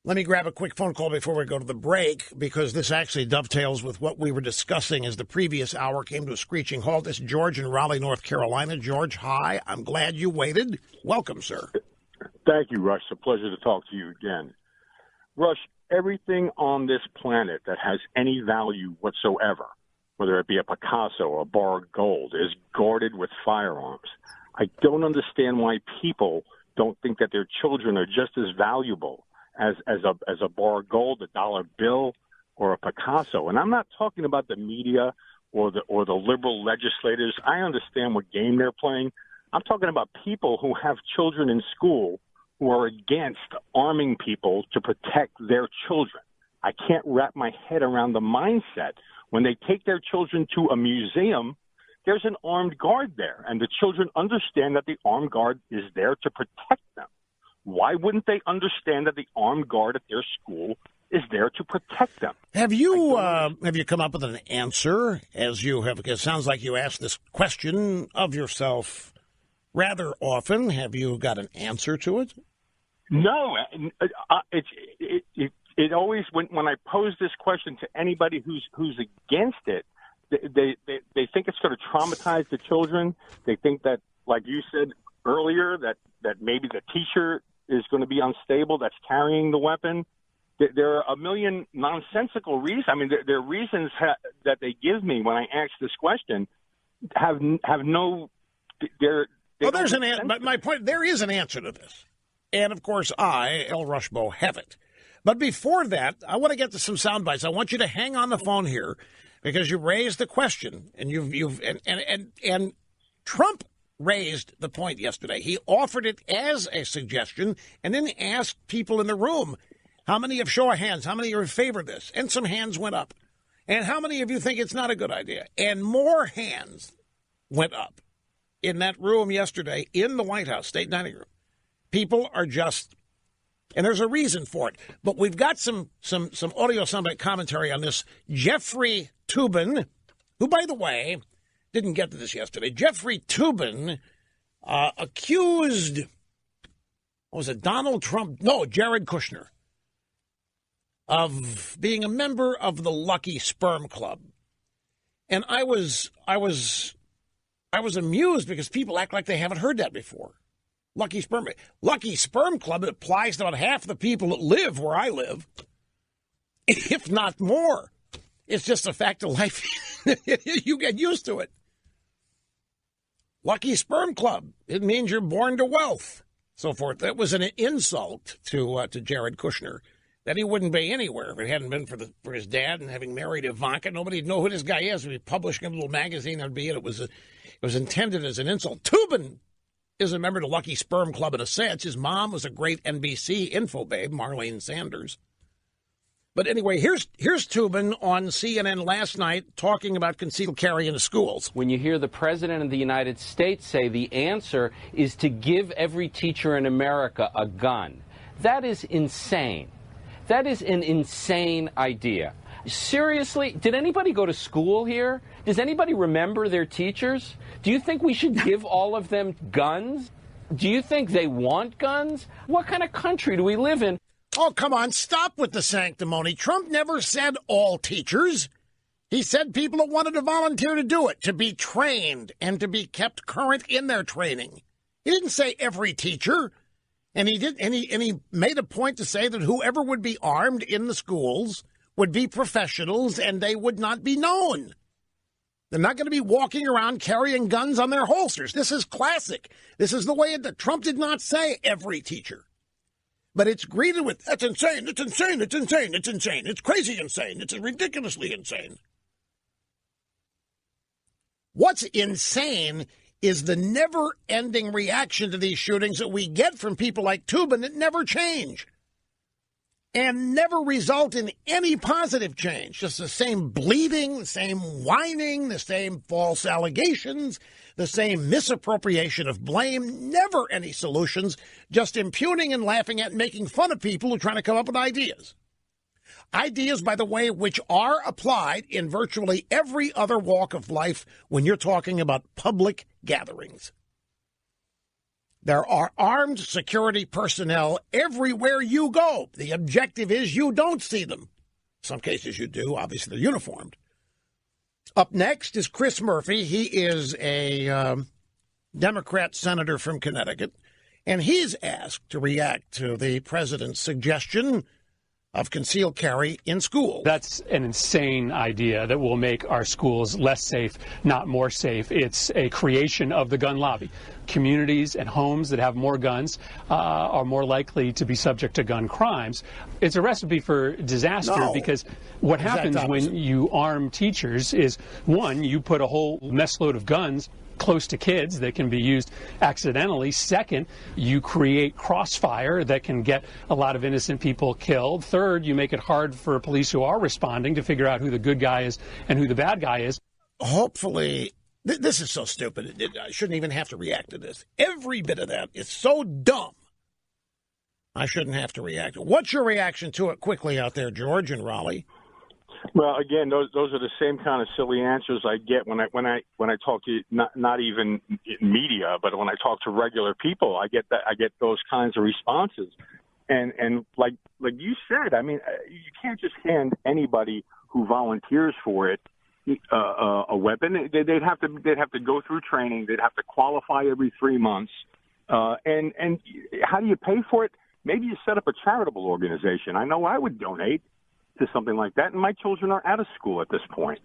Let me grab a quick phone call before we go to the break, because this actually dovetails with what we were discussing as the previous hour came to a screeching halt. This is George in Raleigh, North Carolina. George, hi. I'm glad you waited. Welcome, sir. Thank you, Rush. It's a pleasure to talk to you again. Rush, everything on this planet that has any value whatsoever, whether it be a Picasso or a bar of gold, is guarded with firearms. I don't understand why people don't think that their children are just as valuable as a bar of gold, a dollar bill, or a Picasso. And I'm not talking about the media or the liberal legislators. I understand what game they're playing. I'm talking about people who have children in school who are against arming people to protect their children. I can't wrap my head around the mindset. When they take their children to a museum, there's an armed guard there, and the children understand that the armed guard is there to protect them. Why wouldn't they understand that the armed guard at their school is there to protect them? Have you come up with an answer, as you have? Because it sounds like you ask this question of yourself rather often. Have you got an answer to it? No, it always when I pose this question to anybody who's against it, they think it's going to traumatize the children. They think that, like you said earlier, that maybe the teacher is going to be unstable that's carrying the weapon. There are a million nonsensical reasons. I mean, there are reasons that they give me when I ask this question have no. Well, there's an answer. But my point, there is an answer to this, and of course, I, L. Rushbo, have it. But before that, I want to get to some sound bites. I want you to hang on the phone here, because you raised the question, and Trump raised the point yesterday. He offered it as a suggestion and then asked people in the room, how many of show of hands, how many are in favor of this? And some hands went up. And how many of you think it's not a good idea? And more hands went up in that room yesterday in the White House State Dining Room. People are just, and there's a reason for it. But we've got some audio soundbite commentary on this. Jeffrey Toobin, who, by the way, didn't get to this yesterday. Jeffrey Toobin accused, what was it, Donald Trump? No, Jared Kushner, of being a member of the Lucky Sperm Club. And I was amused because people act like they haven't heard that before. Lucky Sperm Club, it applies to about half the people that live where I live, if not more. It's just a fact of life. You get used to it. Lucky Sperm Club. It means you're born to wealth, so forth. That was an insult to Jared Kushner, that he wouldn't be anywhere if it hadn't been for his dad and having married Ivanka. Nobody'd know who this guy is. He'd be publishing a little magazine. That'd be it. It was intended as an insult. Toobin is a member of the Lucky Sperm Club in a sense. His mom was a great NBC info babe, Marlene Sanders. But anyway, here's Toobin on CNN last night talking about concealed carry in the schools. When you hear the President of the United States say the answer is to give every teacher in America a gun, that is insane. That is an insane idea. Seriously, did anybody go to school here? Does anybody remember their teachers? Do you think we should give all of them guns? Do you think they want guns? What kind of country do we live in? Oh, come on, stop with the sanctimony. Trump never said all teachers. He said people that wanted to volunteer to do it, to be trained and to be kept current in their training. He didn't say every teacher. And he made a point to say that whoever would be armed in the schools would be professionals and they would not be known. They're not going to be walking around carrying guns on their holsters. This is classic. This is the way that Trump did not say every teacher. But it's greeted with, that's insane, it's insane, it's insane, it's insane, it's crazy insane, it's ridiculously insane. What's insane is the never-ending reaction to these shootings that we get from people like Toobin that never change and never result in any positive change. Just the same bleeding, the same whining, the same false allegations, the same misappropriation of blame, never any solutions, just impugning and laughing at and making fun of people who are trying to come up with ideas. Ideas, by the way, which are applied in virtually every other walk of life when you're talking about public gatherings. There are armed security personnel everywhere you go. The objective is you don't see them. In some cases you do. Obviously, they're uniformed. Up next is Chris Murphy. He is a Democrat senator from Connecticut, and he's asked to react to the president's suggestion of concealed carry in school. That's an insane idea that will make our schools less safe, not more safe. It's a creation of the gun lobby. Communities and homes that have more guns are more likely to be subject to gun crimes. It's a recipe for disaster because what happens when you arm teachers is, one, you put a whole mess load of guns close to kids that can be used accidentally. Second, you create crossfire that can get a lot of innocent people killed. Third, you make it hard for police who are responding to figure out who the good guy is and who the bad guy is. Hopefully, this is so stupid. I shouldn't even have to react to this. Every bit of that is so dumb. I shouldn't have to react. What's your reaction to it quickly out there, George and Raleigh? Well, again, those are the same kind of silly answers I get when I talk to not even in media, but when I talk to regular people, I get those kinds of responses. And like you said, I mean, you can't just hand anybody who volunteers for it a weapon. They'd have to go through training. They'd have to qualify every 3 months. And how do you pay for it? Maybe you set up a charitable organization. I know I would donate to something like that, and my children are out of school at this point.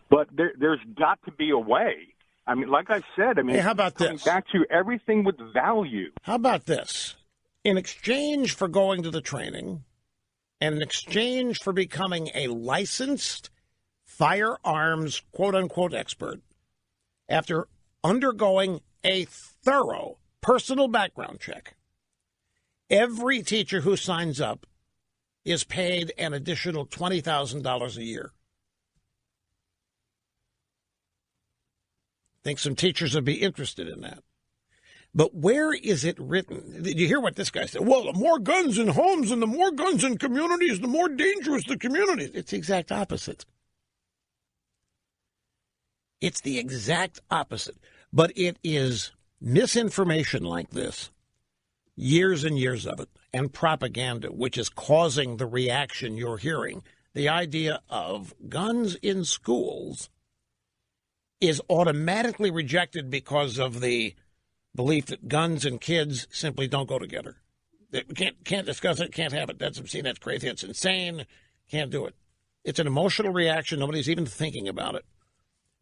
But there's got to be a way. I mean, like I said, hey, how about this? Back to everything with value. How about this? In exchange for going to the training, and in exchange for becoming a licensed firearms quote-unquote expert, after undergoing a thorough personal background check, every teacher who signs up is paid an additional $20,000 a year. I think some teachers would be interested in that. But where is it written? Did you hear what this guy said? Well, the more guns in homes and the more guns in communities, the more dangerous the communities. It's the exact opposite. It's the exact opposite. But it is misinformation like this, years and years of it, and propaganda, which is causing the reaction you're hearing. The idea of guns in schools is automatically rejected because of the belief that guns and kids simply don't go together. They can't discuss it, can't have it. That's obscene, that's crazy, that's insane, can't do it. It's an emotional reaction. Nobody's even thinking about it.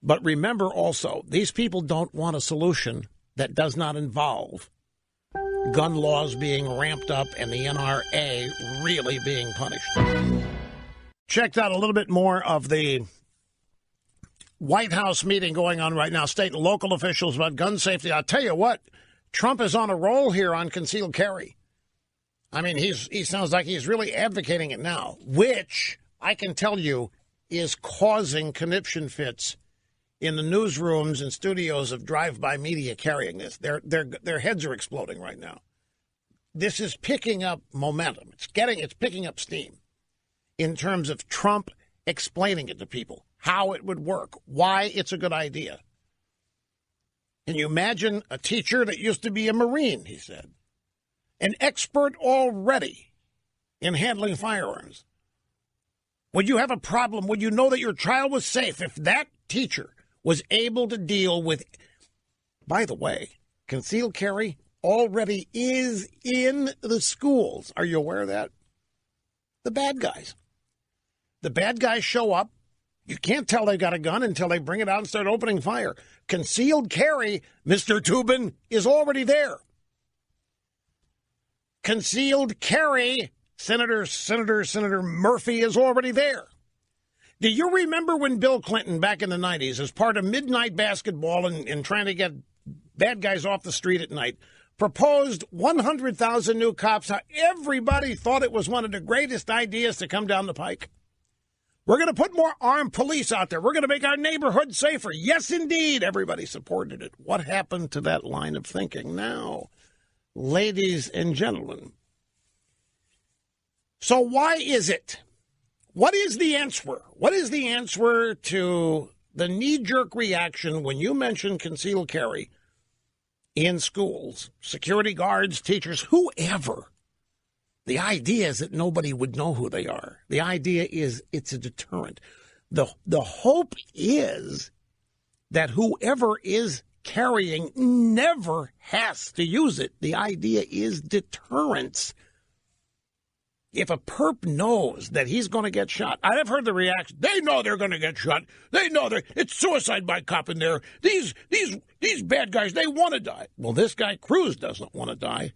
But remember also, these people don't want a solution that does not involve gun laws being ramped up and the NRA really being punished. Checked out a little bit more of the White House meeting going on right now, state and local officials about gun safety. I'll tell you what, Trump is on a roll here on concealed carry. I mean, he sounds like he's really advocating it now, which I can tell you is causing conniption fits in the newsrooms and studios of drive-by media carrying this. Their heads are exploding right now. This is picking up momentum. It's picking up steam in terms of Trump explaining it to people, how it would work, why it's a good idea. Can you imagine a teacher that used to be a Marine, he said, an expert already in handling firearms? Would you have a problem? Would you know that your child was safe if that teacher was able to deal with, by the way, concealed carry already is in the schools. Are you aware of that? The bad guys. The bad guys show up. You can't tell they've got a gun until they bring it out and start opening fire. Concealed carry, Mr. Tubin, is already there. Concealed carry, Senator Murphy, is already there. Do you remember when Bill Clinton, back in the 90s, as part of midnight basketball and trying to get bad guys off the street at night, proposed 100,000 new cops? How everybody thought it was one of the greatest ideas to come down the pike. We're going to put more armed police out there. We're going to make our neighborhood safer. Yes, indeed. Everybody supported it. What happened to that line of thinking now, ladies and gentlemen? So why is it? What is the answer? What is the answer to the knee-jerk reaction when you mention concealed carry in schools, security guards, teachers, whoever. The idea is that nobody would know who they are. The idea is it's a deterrent. The hope is that whoever is carrying never has to use it. The idea is deterrence. If a perp knows that he's going to get shot, I've heard the reaction. They know they're going to get shot. They know it's suicide by cop in there. These bad guys, they want to die. Well, this guy Cruz doesn't want to die.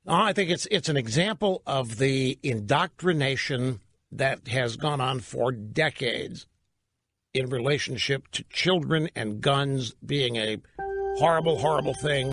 I think it's an example of the indoctrination that has gone on for decades in relationship to children and guns being a horrible, horrible thing.